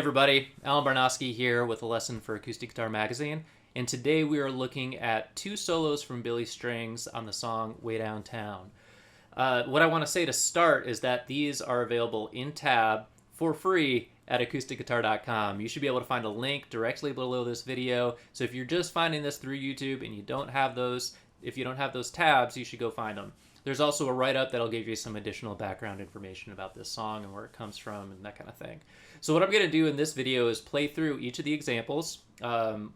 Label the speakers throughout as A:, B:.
A: everybody, Alan Barnoski here with a lesson for Acoustic Guitar Magazine, and today we are looking at two solos from Billy Strings on the song Way Downtown. What I want to say to start is that these are available in tab for free at acousticguitar.com. You should be able to find a link directly below this video, so if you're just finding this through YouTube and you don't have those, if you don't have those tabs, you should go find them. There's also a write-up that'll give you some additional background information about this song and where it comes from and that kind of thing. So what I'm going to do in this video is play through each of the examples,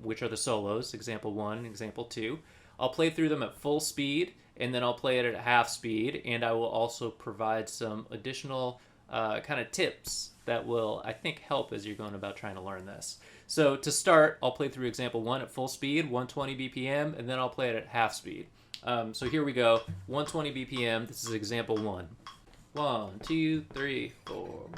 A: which are the solos, example 1 and example 2. I'll play through them at full speed, and then I'll play it at half speed, and I will also provide some additional kind of tips that will, I think, help as you're going about trying to learn this. So to start, I'll play through example 1 at full speed, 120 BPM, and then I'll play it at half speed. So here we go, 120 BPM, this is example 1. 1, 2, 3, 4.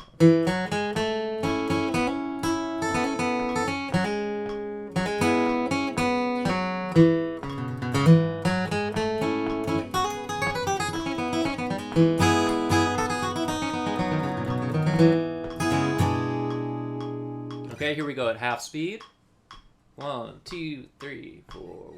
A: Okay, here we go at half speed. 1, 2, 3, 4, 1.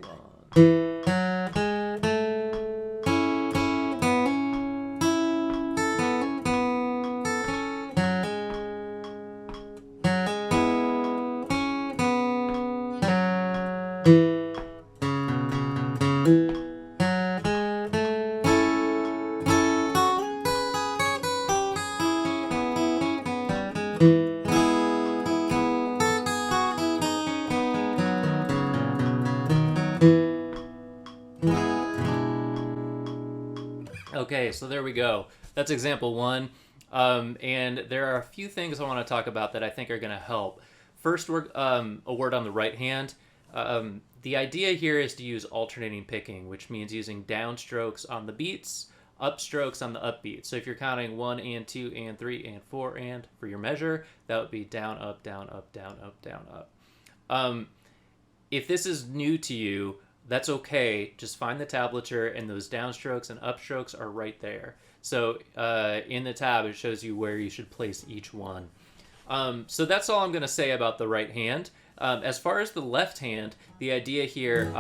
A: Okay, so there we go. That's example 1. And there are a few things I want to talk about that I think are going to help. First, a word on the right hand. The idea here is to use alternating picking, which means using downstrokes on the beats, upstrokes on the upbeats. So if you're counting 1 and 2 and 3 and 4 and for your measure, that would be down, up, down, up, down, up, down, up. If this is new to you, that's okay. Just find the tablature, and those downstrokes and upstrokes are right there. So in the tab, it shows you where you should place each one. So that's all I'm going to say about the right hand. As far as the left hand, the idea here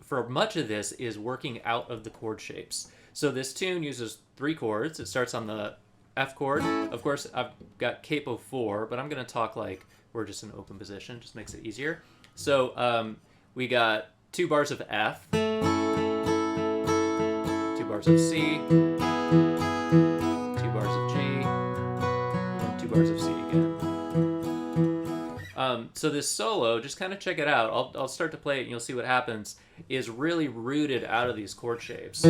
A: for much of this is working out of the chord shapes. So this tune uses 3 chords. It starts on the F chord. Of course, I've got capo 4, but I'm going to talk like we're just in open position. Just makes it easier. So we got 2 bars of F, 2 bars of C, 2 bars of G, and 2 bars of C again. So this solo, just kind of check it out. I'll start to play it and you'll see what happens, is really rooted out of these chord shapes.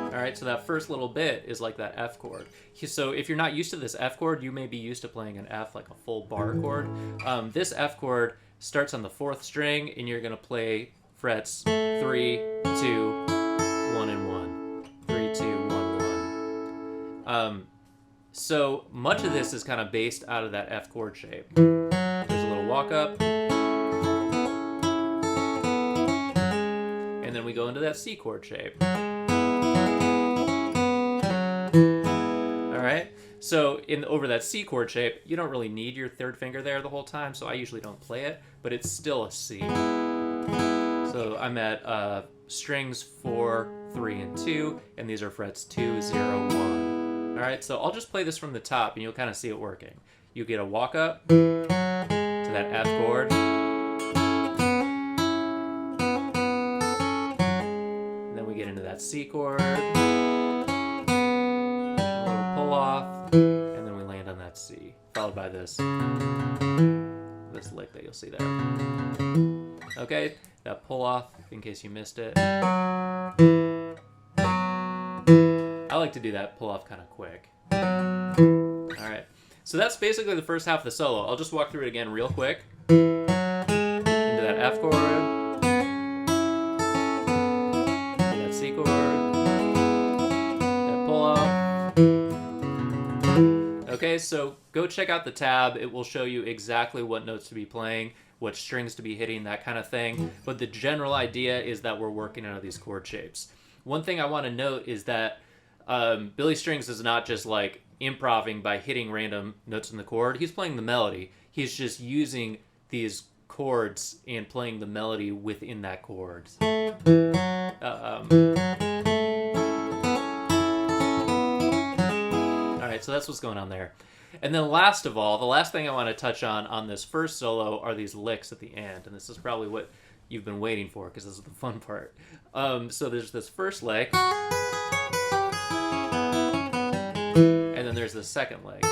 A: Alright, so that first little bit is like that F chord. So if you're not used to this F chord, you may be used to playing an F like a full bar chord. This F chord starts on the 4th string, and you're going to play frets 3, 2, 1, and 1. 3, 2, 1, 1. So much of this is kind of based out of that F chord shape. There's a little walk up. And then we go into that C chord shape. Alright, so over that C chord shape, you don't really need your 3rd finger there the whole time, so I usually don't play it, but it's still a C. So I'm at strings 4, 3, and 2, and these are frets 2, 0, 1. Alright, so I'll just play this from the top, and you'll kind of see it working. You get a walk up to that F chord. And then we get into that C chord. Pull off, and then we land on that C, followed by this lick that you'll see there. Okay, that pull off, in case you missed it. I like to do that pull off kind of quick. Alright, so that's basically the first half of the solo. I'll just walk through it again real quick. Into that F chord, and that C chord, that pull off. Okay, so go check out the tab. It will show you exactly what notes to be playing, what strings to be hitting, that kind of thing. But the general idea is that we're working out of these chord shapes. One thing I want to note is that Billy Strings is not just like improving by hitting random notes in the chord. He's playing the melody. He's just using these chords and playing the melody within that chord. All right, so that's what's going on there. And then last of all, the last thing I want to touch on this first solo are these licks at the end. And this is probably what you've been waiting for because this is the fun part. So there's this first lick. And then there's the second lick.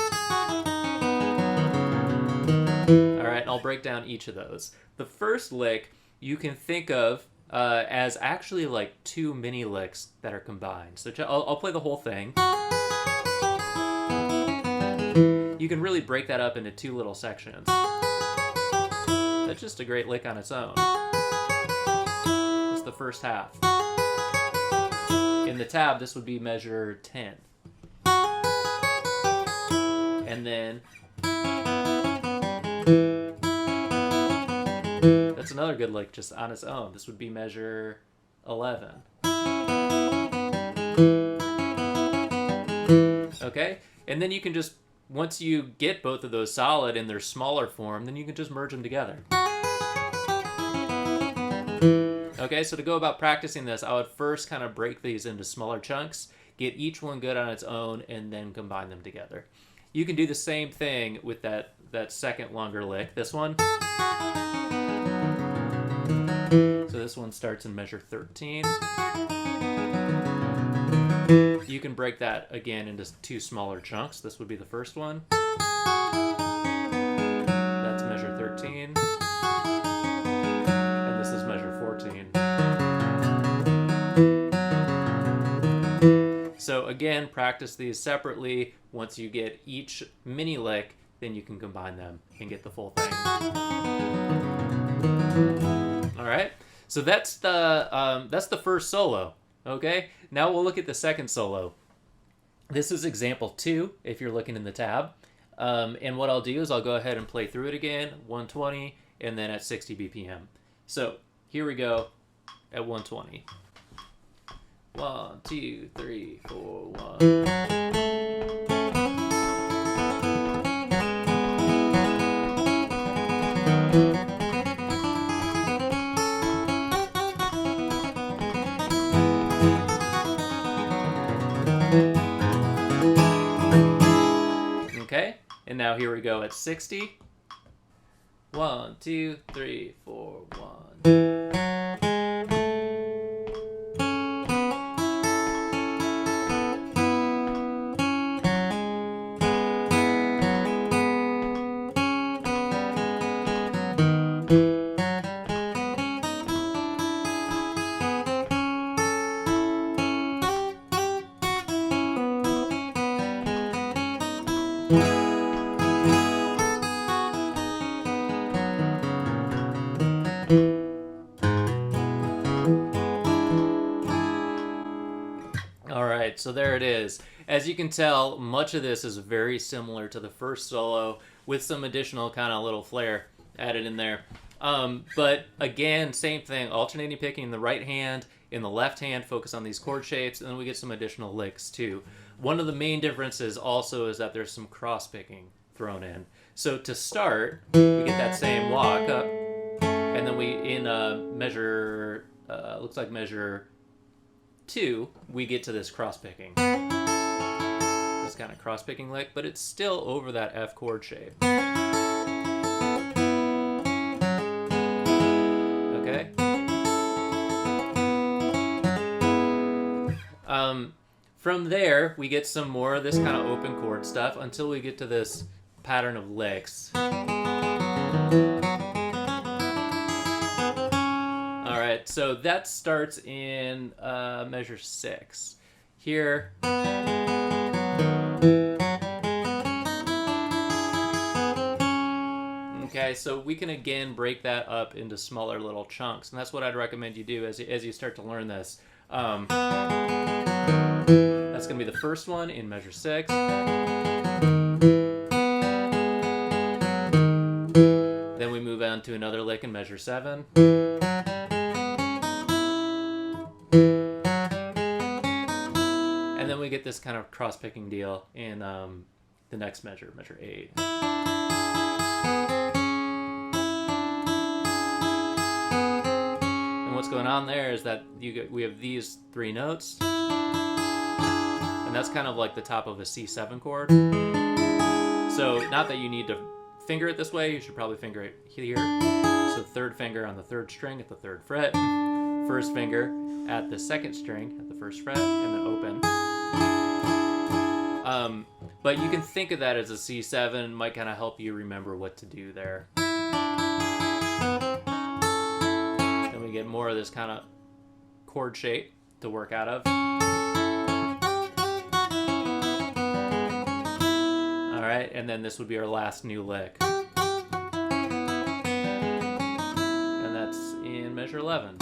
A: All right, and I'll break down each of those. The first lick you can think of as actually like two mini licks that are combined. So I'll play the whole thing. You can really break that up into two little sections. That's just a great lick on its own. That's the first half. In the tab, this would be measure 10. And then that's another good lick just on its own. This would be measure 11. Okay? And then you can just, once you get both of those solid in their smaller form, then you can just merge them together. Okay, so to go about practicing this, I would first kind of break these into smaller chunks, get each one good on its own, and then combine them together. You can do the same thing with that second longer lick, this one. So this one starts in measure 13. You can break that again into two smaller chunks. This would be the first one. That's measure 13. And this is measure 14. So again, practice these separately. Once you get each mini lick, then you can combine them and get the full thing. All right. So that's the first solo. Okay, now we'll look at the second solo. This is example 2, if you're looking in the tab. And what I'll do is I'll go ahead and play through it again, 120, and then at 60 BPM. So here we go at 120. 1, 2, 3, 4, 1. Okay, and now here we go at 60. 1, 2, 3, 4, 1. Alright, so there it is. As you can tell, much of this is very similar to the first solo with some additional kind of little flair added in there. But again, same thing, alternating picking in the right hand, in the left hand, focus on these chord shapes, and then we get some additional licks too. One of the main differences also is that there's some cross picking thrown in. So to start, we get that same walk up, and then we, in measure, looks like measure 2, we get to this cross picking. This kind of cross picking lick, but it's still over that F chord shape. Okay? From there, we get some more of this kind of open chord stuff until we get to this pattern of licks. Alright, so that starts in measure 6. Here. Okay, so we can again break that up into smaller little chunks, and that's what I'd recommend you do as you start to learn this. That's going to be the first one in measure 6. Then we move on to another lick in measure 7. And then then we get this kind of cross-picking deal in the next measure, measure 8. And what's going on there is that we have these 3 notes, and that's kind of like the top of a C7 chord. So not that you need to finger it this way, you should probably finger it here. So 3rd finger on the 3rd string at the 3rd fret, 1st finger at the 2nd string at the 1st fret, and then open. But you can think of that as a C7, might kind of help you remember what to do there. Then we get more of this kind of chord shape to work out of. Alright, and then this would be our last new lick. And that's in measure 11.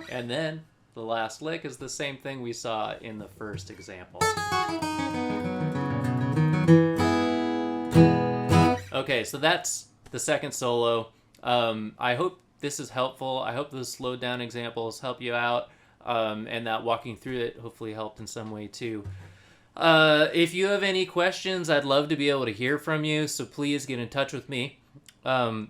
A: And then the last lick is the same thing we saw in the first example. Okay, so that's the second solo. I hope this is helpful. I hope those slowed down examples help you out, and that walking through it hopefully helped in some way too. If you have any questions, I'd love to be able to hear from you, so please get in touch with me. You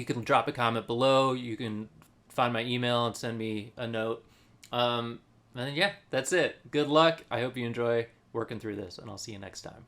A: can drop a comment below. You can find my email and send me a note. And yeah, that's it. Good luck. I hope you enjoy working through this, and I'll see you next time.